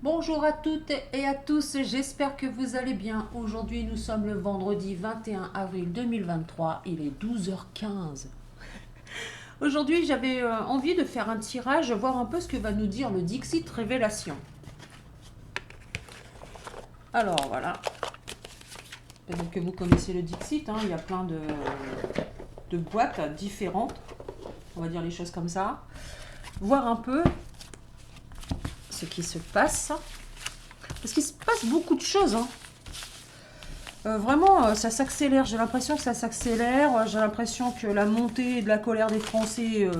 Bonjour à toutes et à tous, j'espère que vous allez bien. Aujourd'hui, nous sommes le vendredi 21 avril 2023, il est 12h15. Aujourd'hui, j'avais envie de faire un tirage, voir un peu ce que va nous dire le Dixit Révélation. Alors voilà, peut-être que vous connaissez le Dixit, hein, il y a plein de boîtes différentes, on va dire les choses comme ça. Voir un peu ce qui se passe, parce qu'il se passe beaucoup de choses, hein. Vraiment, ça s'accélère. J'ai l'impression que ça s'accélère. J'ai l'impression que la montée de la colère des Français...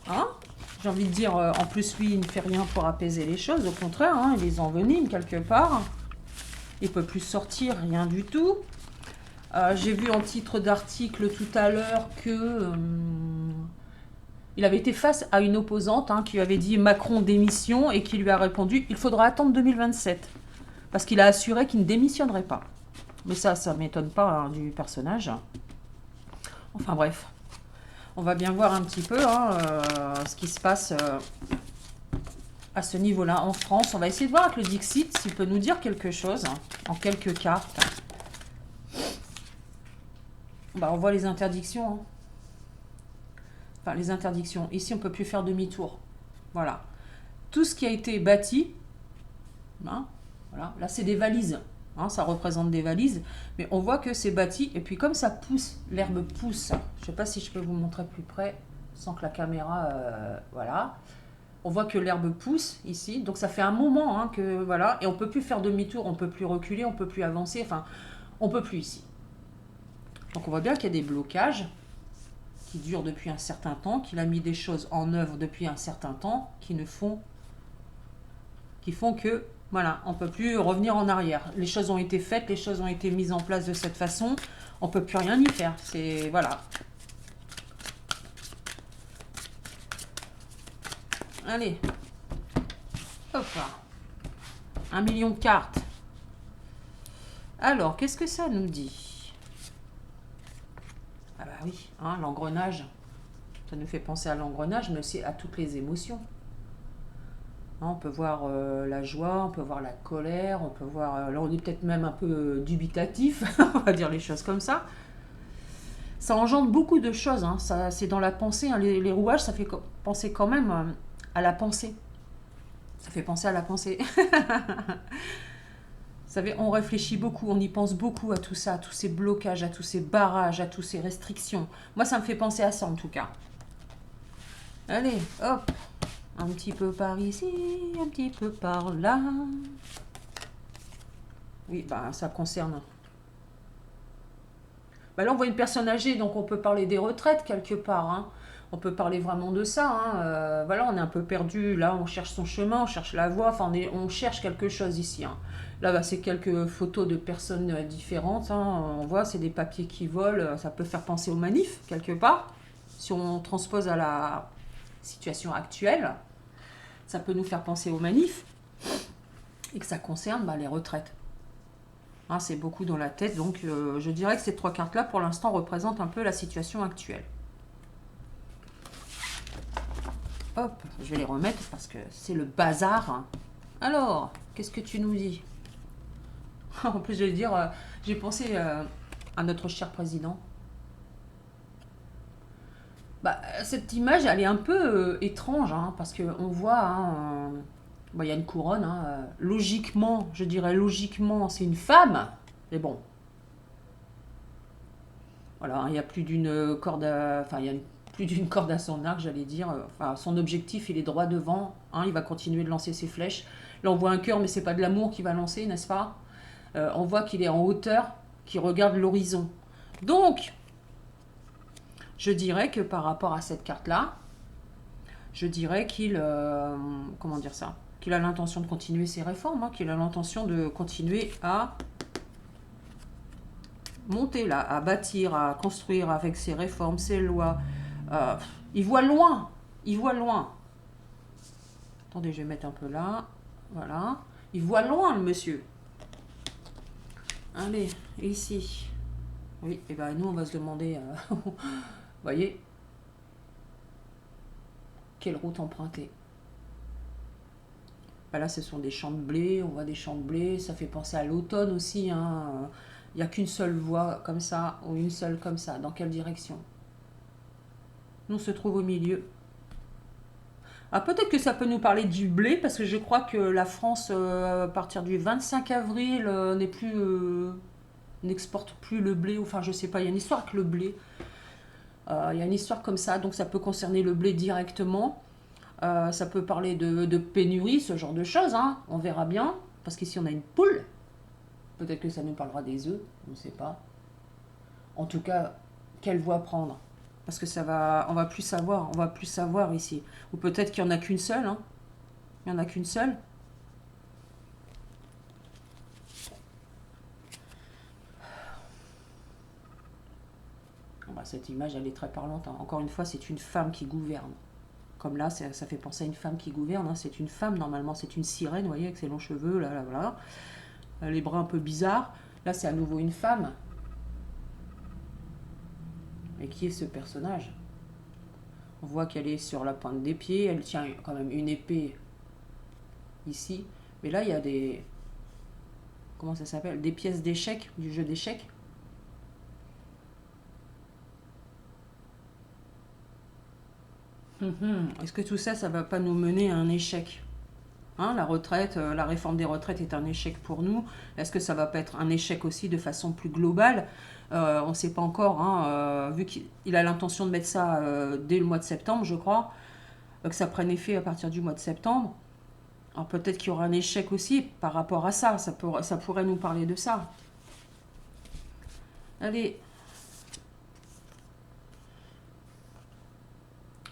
hein, j'ai envie de dire, en plus, lui, il ne fait rien pour apaiser les choses. Au contraire, hein, il les envenime quelque part. Il ne peut plus sortir, rien du tout. J'ai vu en titre d'article tout à l'heure que... il avait été face à une opposante, hein, qui lui avait dit Macron démission et qui lui a répondu il faudra attendre 2027. Parce qu'il a assuré qu'il ne démissionnerait pas. Mais ça m'étonne pas, hein, du personnage. Enfin bref, on va bien voir un petit peu, hein, ce qui se passe à ce niveau-là en France. On va essayer de voir avec le Dixit s'il peut nous dire quelque chose, hein, en quelques cartes. Bah, on voit les interdictions, hein. Enfin, les interdictions. Ici, on ne peut plus faire demi-tour. Voilà. Tout ce qui a été bâti, hein, voilà. Là, c'est des valises. Hein, ça représente des valises, mais on voit que c'est bâti. Et puis comme ça pousse, l'herbe pousse. Je ne sais pas si je peux vous montrer plus près, sans que la caméra... voilà. On voit que l'herbe pousse ici. Donc ça fait un moment, hein, que... Voilà. Et on ne peut plus faire demi-tour, on ne peut plus reculer, on ne peut plus avancer. Enfin, on ne peut plus ici. Donc on voit bien qu'il y a des blocages qui durent depuis un certain temps, qu'il a mis des choses en œuvre depuis un certain temps, qui font que, voilà, on ne peut plus revenir en arrière. Les choses ont été faites, les choses ont été mises en place de cette façon, on ne peut plus rien y faire. C'est, voilà. Allez. Hop là. 1 million de cartes. Alors, qu'est-ce que ça nous dit? Ah bah oui, hein, l'engrenage. Ça nous fait penser à l'engrenage, mais aussi à toutes les émotions. On peut voir la joie, on peut voir la colère, on peut voir... alors on est peut-être même un peu dubitatif, on va dire les choses comme ça. Ça engendre beaucoup de choses, hein. Ça, c'est dans la pensée, hein. Les rouages, ça fait penser quand même à la pensée. Ça fait penser à la pensée. Vous savez, on réfléchit beaucoup, on y pense beaucoup à tout ça, à tous ces blocages, à tous ces barrages, à toutes ces restrictions. Moi, ça me fait penser à ça en tout cas. Allez, hop. Un petit peu par ici, un petit peu par là. Oui, bah ça concerne. Bah là, on voit une personne âgée, donc on peut parler des retraites quelque part, hein. On peut parler vraiment de ça, hein. Voilà, on est un peu perdu. Là, on cherche son chemin, on cherche la voie. Enfin, on cherche quelque chose ici, hein. Là, bah, c'est quelques photos de personnes différentes, hein. On voit, c'est des papiers qui volent. Ça peut faire penser aux manifs quelque part. Si on transpose à la situation actuelle, ça peut nous faire penser aux manifs et que ça concerne, bah, les retraites. Hein, c'est beaucoup dans la tête, donc je dirais que ces trois cartes-là, pour l'instant, représentent un peu la situation actuelle. Hop, je vais les remettre parce que c'est le bazar. Alors, qu'est-ce que tu nous dis? En plus, je vais dire, j'ai pensé à notre cher président. Bah, cette image, elle est un peu étrange, hein, parce qu'on voit, hein, bah, y a une couronne, hein, logiquement, je dirais logiquement, c'est une femme, mais bon, voilà, il y a plus d'une corde enfin, il y a plus d'une corde à son arc, j'allais dire. Enfin, son objectif, il est droit devant, hein, il va continuer de lancer ses flèches. Là, on voit un cœur, mais c'est pas de l'amour qu'il va lancer, n'est-ce pas? On voit qu'il est en hauteur, qu'il regarde l'horizon. Donc, je dirais que par rapport à cette carte-là, je dirais qu'il, comment dire ça, qu'il a l'intention de continuer ses réformes, hein, qu'il a l'intention de continuer à monter là, à bâtir, à construire avec ses réformes, ses lois. Il voit loin, il voit loin. Attendez, je vais mettre un peu là, voilà. Il voit loin, le monsieur. Allez, ici. Oui, et ben nous, on va se demander, vous voyez, quelle route emprunter. Ben là, ce sont des champs de blé, on voit des champs de blé, ça fait penser à l'automne aussi, hein. Il n'y a qu'une seule voie comme ça, ou une seule comme ça. Dans quelle direction? Nous, on se trouve au milieu. Ah, peut-être que ça peut nous parler du blé, parce que je crois que la France, à partir du 25 avril, n'est plus, n'exporte plus le blé. Enfin, je sais pas, il y a une histoire avec le blé. Il y a une histoire comme ça, donc ça peut concerner le blé directement. Ça peut parler de pénurie, ce genre de choses, hein. On verra bien, parce qu'ici on a une poule. Peut-être que ça nous parlera des œufs, on ne sait pas. En tout cas, quelle voie prendre? Parce que on va plus savoir ici. Ou peut-être qu'il n'y en a qu'une seule, hein. Il n'y en a qu'une seule. Bon, bah, cette image, elle est très parlante, hein. Encore une fois, c'est une femme qui gouverne. Comme là, ça fait penser à une femme qui gouverne, hein. C'est une femme, normalement, c'est une sirène, vous voyez, avec ses longs cheveux, là, là, voilà. Les bras un peu bizarres. Là, c'est à nouveau une femme. Et qui est ce personnage? On voit qu'elle est sur la pointe des pieds, elle tient quand même une épée ici. Mais là, il y a des... Comment ça s'appelle? Des pièces d'échecs, du jeu d'échecs. Est-ce que tout ça, ça va pas nous mener à un échec? Hein, la retraite, la réforme des retraites est un échec pour nous. Est-ce que ça va pas être un échec aussi de façon plus globale? On ne sait pas encore, hein, vu qu'il a l'intention de mettre ça dès le mois de septembre, je crois, que ça prenne effet à partir du mois de septembre. Alors peut-être qu'il y aura un échec aussi par rapport à ça. Ça pourrait nous parler de ça. Allez.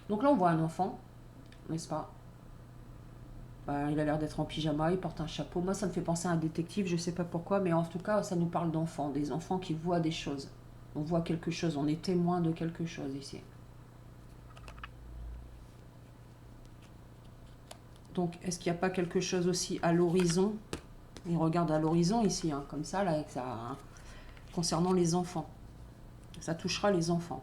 Donc là, on voit un enfant, n'est-ce pas? Il a l'air d'être en pyjama, il porte un chapeau. Moi, ça me fait penser à un détective, je ne sais pas pourquoi, mais en tout cas, ça nous parle d'enfants, des enfants qui voient des choses. On voit quelque chose, on est témoin de quelque chose ici. Donc, est-ce qu'il n'y a pas quelque chose aussi à l'horizon? Il regarde à l'horizon ici, hein, comme ça, là, avec ça, hein, concernant les enfants. Ça touchera les enfants.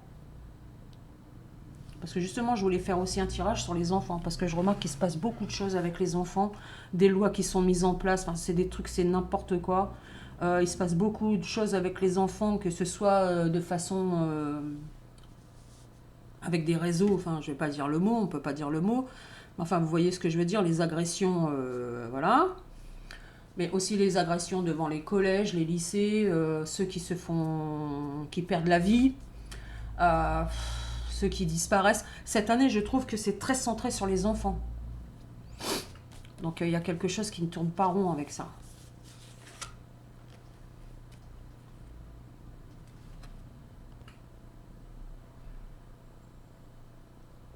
Parce que justement, je voulais faire aussi un tirage sur les enfants, parce que je remarque qu'il se passe beaucoup de choses avec les enfants, des lois qui sont mises en place, enfin, c'est des trucs, c'est n'importe quoi. Il se passe beaucoup de choses avec les enfants, que ce soit de façon... avec des réseaux, enfin, je vais pas dire le mot, on peut pas dire le mot, mais enfin, vous voyez ce que je veux dire, les agressions, voilà. Mais aussi les agressions devant les collèges, les lycées, ceux qui perdent la vie. Euh, Ceux qui disparaissent. Cette année, je trouve que c'est très centré sur les enfants. Donc il y a quelque chose qui ne tourne pas rond avec ça.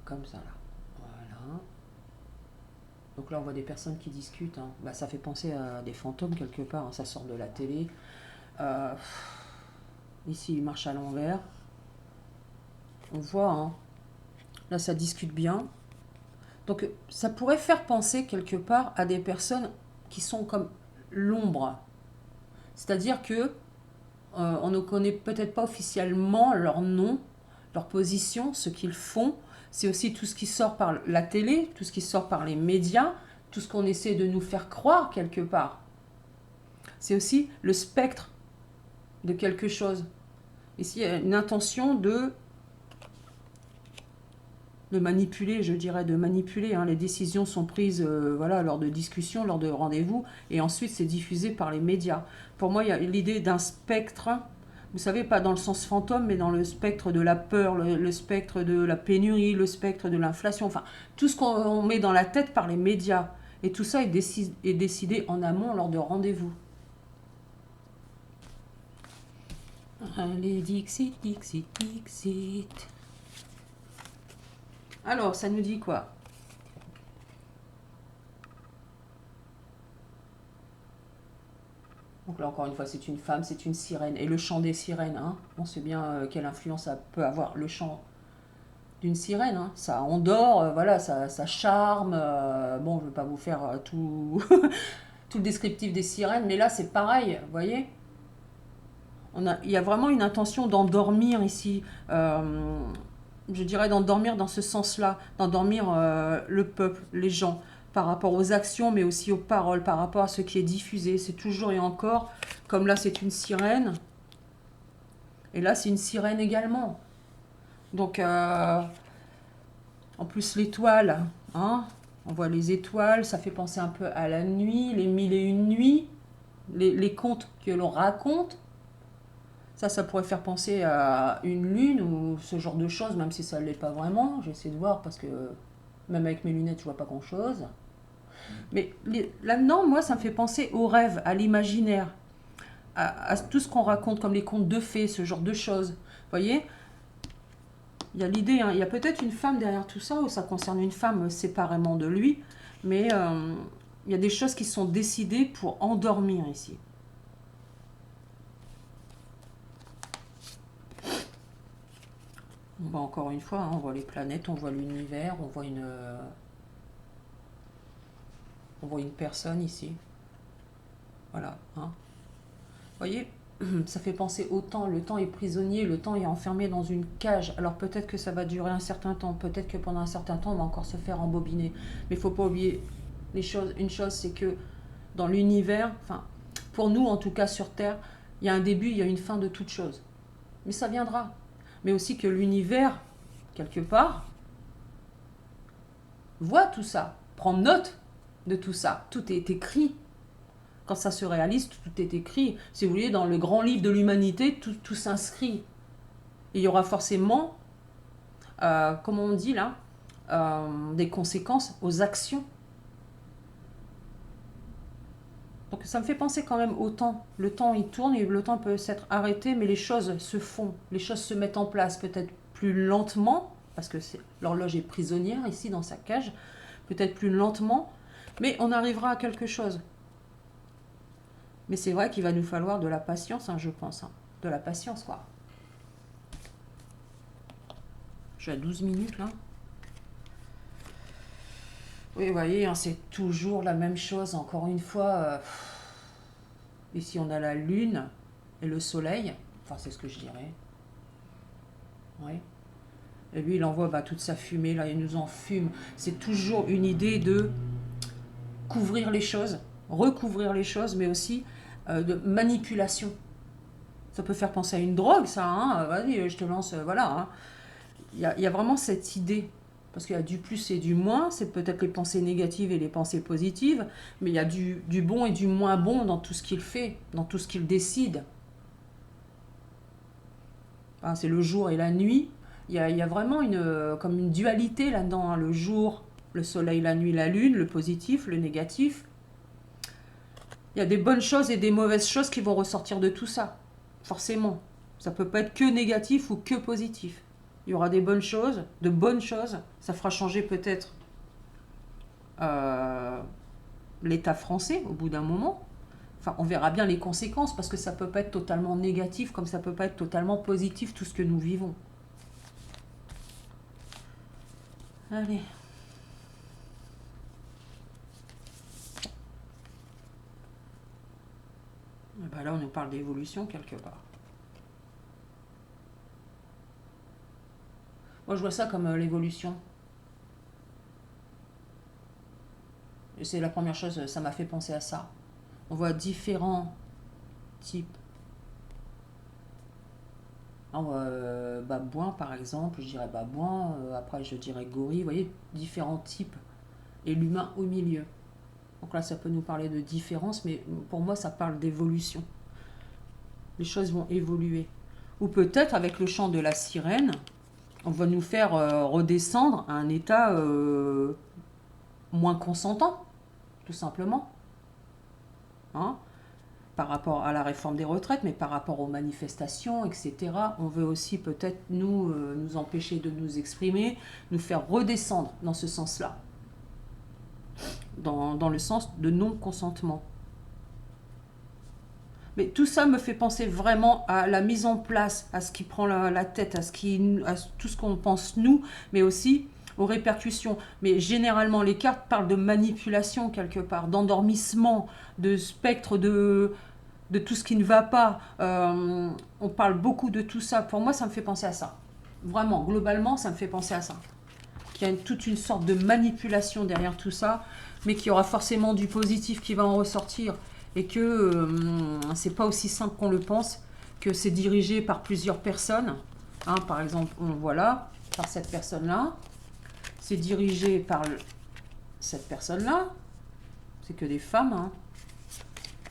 Comme ça, là. Voilà. Donc là, on voit des personnes qui discutent, hein. Bah, ça fait penser à des fantômes quelque part, hein. Ça sort de la télé. Euh, Ici, il marche à l'envers. On voit, hein. Là, ça discute bien. Donc, ça pourrait faire penser quelque part à des personnes qui sont comme l'ombre. C'est-à-dire que on ne connaît peut-être pas officiellement leur nom, leur position, ce qu'ils font. C'est aussi tout ce qui sort par la télé, tout ce qui sort par les médias, tout ce qu'on essaie de nous faire croire quelque part. C'est aussi le spectre de quelque chose. Ici, il y a une intention de manipuler, je dirais, de manipuler, hein. Les décisions sont prises voilà, lors de discussions, lors de rendez-vous, et ensuite c'est diffusé par les médias. Pour moi, il y a l'idée d'un spectre, vous savez, pas dans le sens fantôme, mais dans le spectre de la peur, le spectre de la pénurie, le spectre de l'inflation, enfin, tout ce qu'on met dans la tête par les médias. Et tout ça est décidé en amont lors de rendez-vous. Allez, Dixit, Dixit, Dixit. Alors, ça nous dit quoi? Donc là, encore une fois, c'est une femme, c'est une sirène. Et le chant des sirènes, hein, on sait bien quelle influence ça peut avoir, le chant d'une sirène, hein. Ça endort, voilà, ça charme. Bon, je ne vais pas vous faire tout, tout le descriptif des sirènes, mais là, c'est pareil, vous voyez? Il y a vraiment une intention d'endormir ici. Je dirais d'endormir dans ce sens-là, d'endormir le peuple, les gens, par rapport aux actions, mais aussi aux paroles, par rapport à ce qui est diffusé. C'est toujours et encore, comme là c'est une sirène, et là c'est une sirène également. Donc, en plus l'étoile, hein, on voit les étoiles, ça fait penser un peu à la nuit, les mille et une nuits, les contes que l'on raconte. Ça pourrait faire penser à une lune ou ce genre de choses, même si ça ne l'est pas vraiment. J'essaie de voir parce que même avec mes lunettes, je vois pas grand-chose. Mais là-dedans, moi, ça me fait penser au rêve, à l'imaginaire, à tout ce qu'on raconte, comme les contes de fées, ce genre de choses. Vous voyez, il y a l'idée, hein, il y a peut-être une femme derrière tout ça, ou ça concerne une femme séparément de lui, mais il y a des choses qui sont décidées pour endormir ici. On voit encore une fois, hein, on voit les planètes, on voit l'univers, on voit une personne ici. Voilà. Hein. Vous voyez, ça fait penser au temps. Le temps est prisonnier, le temps est enfermé dans une cage. Alors peut-être que ça va durer un certain temps, peut-être que pendant un certain temps, on va encore se faire embobiner. Mais il ne faut pas oublier une chose, c'est que dans l'univers, enfin, pour nous en tout cas sur Terre, il y a un début, il y a une fin de toute chose. Mais ça viendra. Mais aussi que l'univers, quelque part, voit tout ça, prend note de tout ça. Tout est écrit. Quand ça se réalise, tout est écrit. Si vous voulez, dans le grand livre de l'humanité, tout s'inscrit. Et il y aura forcément, comme on dit là, des conséquences aux actions. Donc ça me fait penser quand même au temps. Le temps, il tourne et le temps peut s'être arrêté, mais les choses se font. Les choses se mettent en place peut-être plus lentement, parce que l'horloge est prisonnière ici dans sa cage, peut-être plus lentement, mais on arrivera à quelque chose. Mais c'est vrai qu'il va nous falloir de la patience, hein, je pense. Hein. De la patience, quoi. Je suis à 12 minutes, là. Oui, vous voyez, hein, c'est toujours la même chose. Encore une fois, ici, on a la lune et le soleil. Enfin, c'est ce que je dirais. Oui. Et lui, il envoie toute sa fumée, là, il nous en fume. C'est toujours une idée de couvrir les choses, recouvrir les choses, mais aussi de manipulation. Ça peut faire penser à une drogue, ça. Hein. Vas-y, je te lance, voilà. Hein. Il y a vraiment cette idée. Parce qu'il y a du plus et du moins, c'est peut-être les pensées négatives et les pensées positives, mais il y a du bon et du moins bon dans tout ce qu'il fait, dans tout ce qu'il décide. Enfin, c'est le jour et la nuit. Il y a vraiment comme une dualité là-dedans. Hein. Le jour, le soleil, la nuit, la lune, le positif, le négatif. Il y a des bonnes choses et des mauvaises choses qui vont ressortir de tout ça, forcément. Ça ne peut pas être que négatif ou que positif. Il y aura des bonnes choses, de bonnes choses. Ça fera changer peut-être l'État français au bout d'un moment. Enfin, on verra bien les conséquences parce que ça ne peut pas être totalement négatif comme ça ne peut pas être totalement positif tout ce que nous vivons. Allez. Ben là, on nous parle d'évolution quelque part. Moi, je vois ça comme l'évolution. Et c'est la première chose, ça m'a fait penser à ça. On voit différents types. On voit babouin, par exemple, je dirais babouin, après je dirais gorille, vous voyez, différents types. Et l'humain au milieu. Donc là, ça peut nous parler de différence, mais pour moi, ça parle d'évolution. Les choses vont évoluer. Ou peut-être, avec le chant de la sirène, on va nous faire redescendre à un état moins consentant, tout simplement. Hein, par rapport à la réforme des retraites, mais par rapport aux manifestations, etc. On veut aussi peut-être nous empêcher de nous exprimer, nous faire redescendre dans ce sens-là. Dans le sens de non-consentement. Mais tout ça me fait penser vraiment à la mise en place, à ce qui prend la tête, à tout ce qu'on pense nous, mais aussi aux répercussions. Mais généralement, les cartes parlent de manipulation quelque part, d'endormissement, de spectre, de tout ce qui ne va pas. On parle beaucoup de tout ça. Pour moi, ça me fait penser à ça. Vraiment, globalement, ça me fait penser à ça. Qu'il y a toute une sorte de manipulation derrière tout ça. mais qu'il y aura forcément du positif qui va en ressortir, et que c'est pas aussi simple qu'on le pense, que c'est dirigé par plusieurs personnes. Hein, par exemple, on voit là, par cette personne-là, c'est dirigé par cette personne-là, c'est que des femmes. Hein.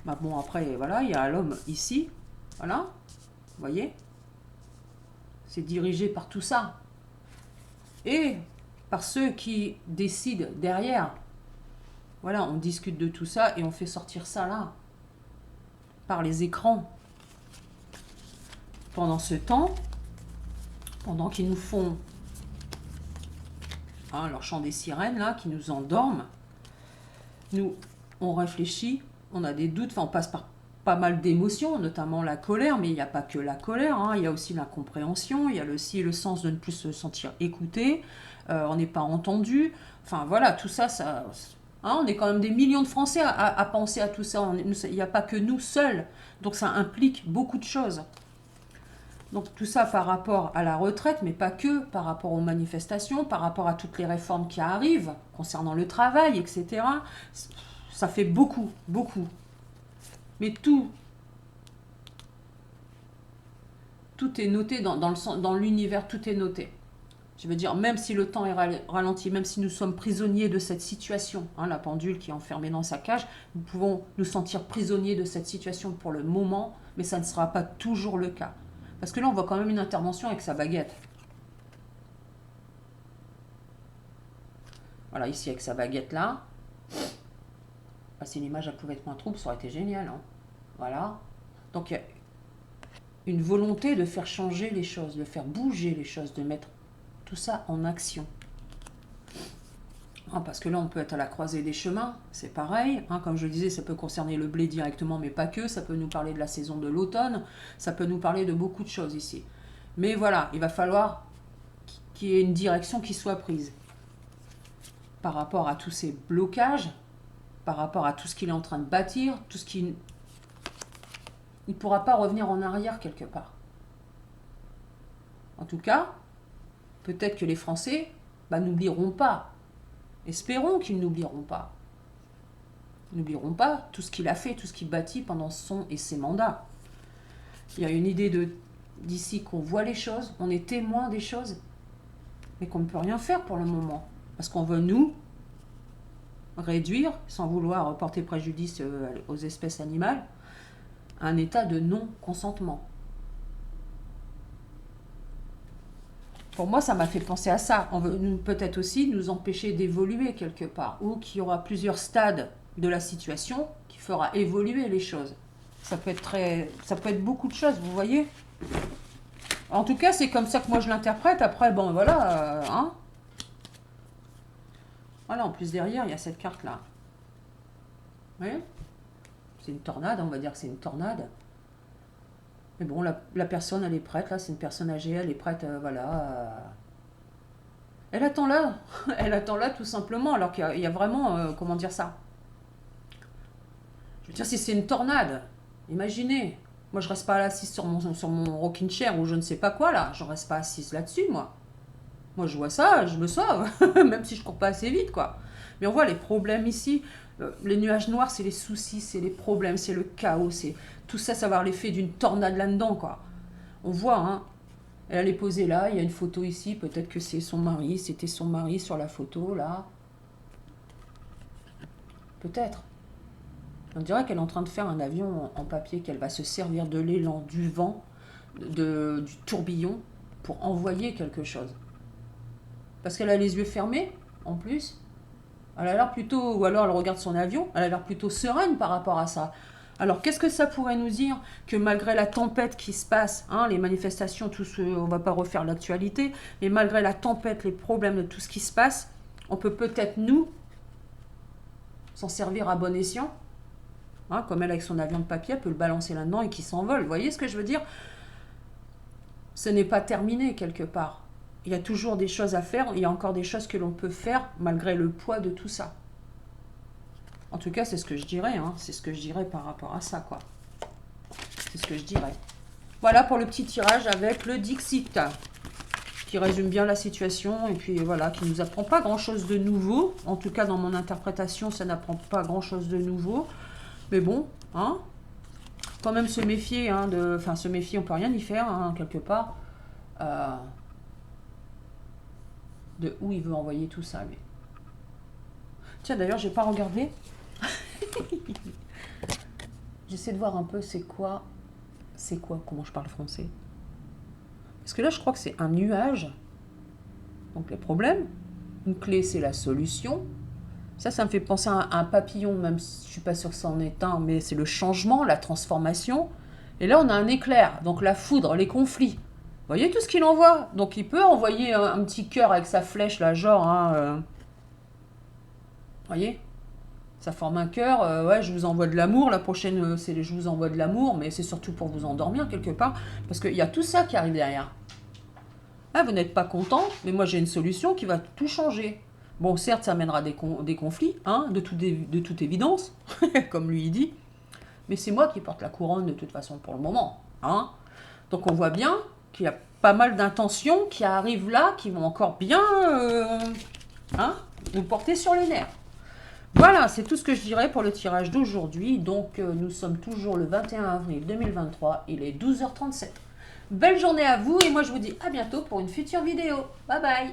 Bah bon, après, voilà, il y a l'homme ici, voilà, vous voyez, c'est dirigé par tout ça. Et par ceux qui décident derrière. Voilà, on discute de tout ça et on fait sortir ça là, par les écrans. Pendant ce temps, pendant qu'ils nous font leur chant des sirènes, là, qui nous endorment, nous, on réfléchit, on a des doutes, enfin, on passe par pas mal d'émotions, notamment la colère, mais il n'y a pas que la colère, hein, il y a aussi l'incompréhension, il y a aussi le sens de ne plus se sentir écouté, on n'est pas entendu, enfin voilà, tout ça, on est quand même des millions de Français à penser à tout ça, il n'y a pas que nous seuls, donc ça implique beaucoup de choses. Donc tout ça par rapport à la retraite, mais pas que, par rapport aux manifestations, par rapport à toutes les réformes qui arrivent, concernant le travail, etc. Ça fait beaucoup, beaucoup. Mais tout est noté dans l'univers, tout est noté. Je veux dire, même si le temps est ralenti, même si nous sommes prisonniers de cette situation, hein, la pendule qui est enfermée dans sa cage, nous pouvons nous sentir prisonniers de cette situation pour le moment, mais ça ne sera pas toujours le cas. Parce que là, on voit quand même une intervention avec sa baguette. Voilà, ici avec sa baguette là. Ah, si l'image pouvait être moins trouble, ça aurait été génial. Hein. Voilà. Donc, il y a une volonté de faire changer les choses, de faire bouger les choses, de mettre tout ça en action. Hein, parce que là, on peut être à la croisée des chemins, c'est pareil. Hein, comme je le disais, ça peut concerner le blé directement, mais pas que. Ça peut nous parler de la saison de l'automne. Ça peut nous parler de beaucoup de choses ici. Mais voilà, il va falloir qu'il y ait une direction qui soit prise. Par rapport à tous ces blocages, par rapport à tout ce qu'il est en train de bâtir, tout ce qui... Il ne pourra pas revenir en arrière quelque part. En tout cas, peut-être que les Français n'oublieront pas. Espérons qu'ils n'oublieront pas. Ils n'oublieront pas tout ce qu'il a fait, tout ce qu'il bâtit pendant son et ses mandats. Il y a une idée d'ici qu'on voit les choses, on est témoin des choses, mais qu'on ne peut rien faire pour le moment. Parce qu'on veut nous réduire, sans vouloir porter préjudice aux espèces animales, à un état de non-consentement. Pour moi, ça m'a fait penser à ça. On veut peut-être aussi nous empêcher d'évoluer quelque part, ou qu'il y aura plusieurs stades de la situation qui fera évoluer les choses. Ça peut être beaucoup de choses, vous voyez. En tout cas, c'est comme ça que moi je l'interprète. Après, bon, voilà, hein. Voilà, en plus derrière, il y a cette carte-là. Vous voyez ? C'est une tornade, on va dire que c'est une tornade. Mais bon, la personne, elle est prête, là, c'est une personne âgée, elle est prête, voilà. Elle attend là, elle attend là tout simplement, alors qu'il y a vraiment, comment dire ça ? Je veux dire, si c'est une tornade, imaginez, moi je reste pas assise sur mon rocking chair ou je ne sais pas quoi là, je reste pas assise là-dessus, moi. Moi je vois ça, je me sauve, même si je cours pas assez vite, quoi. Mais on voit les problèmes ici, les nuages noirs, c'est les soucis, c'est les problèmes, c'est le chaos, c'est tout ça, ça va avoir l'effet d'une tornade là-dedans, quoi. On voit, hein, elle est posée là, il y a une photo ici, peut-être que c'est son mari, c'était son mari sur la photo, là. Peut-être. On dirait qu'elle est en train de faire un avion en papier, qu'elle va se servir de l'élan, du vent, du tourbillon, pour envoyer quelque chose. Parce qu'elle a les yeux fermés, en plus. Elle a l'air plutôt, ou alors elle regarde son avion, elle a l'air plutôt sereine par rapport à ça. Alors qu'est-ce que ça pourrait nous dire que malgré la tempête qui se passe, hein, les manifestations, on ne va pas refaire l'actualité, mais malgré la tempête, les problèmes de tout ce qui se passe, on peut peut-être nous s'en servir à bon escient, hein, comme elle avec son avion de papier, elle peut le balancer là-dedans et qu'il s'envole. Vous voyez ce que je veux dire ? Ce n'est pas terminé quelque part. Il y a toujours des choses à faire, il y a encore des choses que l'on peut faire malgré le poids de tout ça. En tout cas, c'est ce que je dirais, hein. C'est ce que je dirais par rapport à ça, quoi. C'est ce que je dirais. Voilà pour le petit tirage avec le Dixit, qui résume bien la situation et puis voilà, qui nous apprend pas grand-chose de nouveau. En tout cas, dans mon interprétation, ça n'apprend pas grand-chose de nouveau. Mais bon, hein, quand même se méfier, hein, enfin se méfier, on peut rien y faire, hein, quelque part. De où il veut envoyer tout ça, lui. Tiens, d'ailleurs, j'ai pas regardé. J'essaie de voir un peu c'est quoi, comment je parle français. Parce que là, je crois que c'est un nuage. Donc, les problèmes. Une clé, c'est la solution. Ça me fait penser à un papillon, même si je suis pas sûre que ça en est un, mais c'est le changement, la transformation. Et là, on a un éclair, donc la foudre, les conflits. Vous voyez tout ce qu'il envoie. Donc, il peut envoyer un petit cœur avec sa flèche, là, genre... Hein, vous voyez, ça forme un cœur. Ouais, je vous envoie de l'amour. La prochaine, c'est je vous envoie de l'amour, mais c'est surtout pour vous endormir quelque part. Parce qu'il y a tout ça qui arrive derrière. Ah, vous n'êtes pas content, mais moi j'ai une solution qui va tout changer. Bon, certes, ça amènera des conflits, hein, de toute évidence, comme lui il dit. Mais c'est moi qui porte la couronne de toute façon pour le moment. Hein. Donc on voit bien qu'il y a pas mal d'intentions qui arrivent là, qui vont encore bien nous porter sur les nerfs. Voilà, c'est tout ce que je dirais pour le tirage d'aujourd'hui. Donc, nous sommes toujours le 21 avril 2023. Il est 12h37. Belle journée à vous et moi, je vous dis à bientôt pour une future vidéo. Bye bye!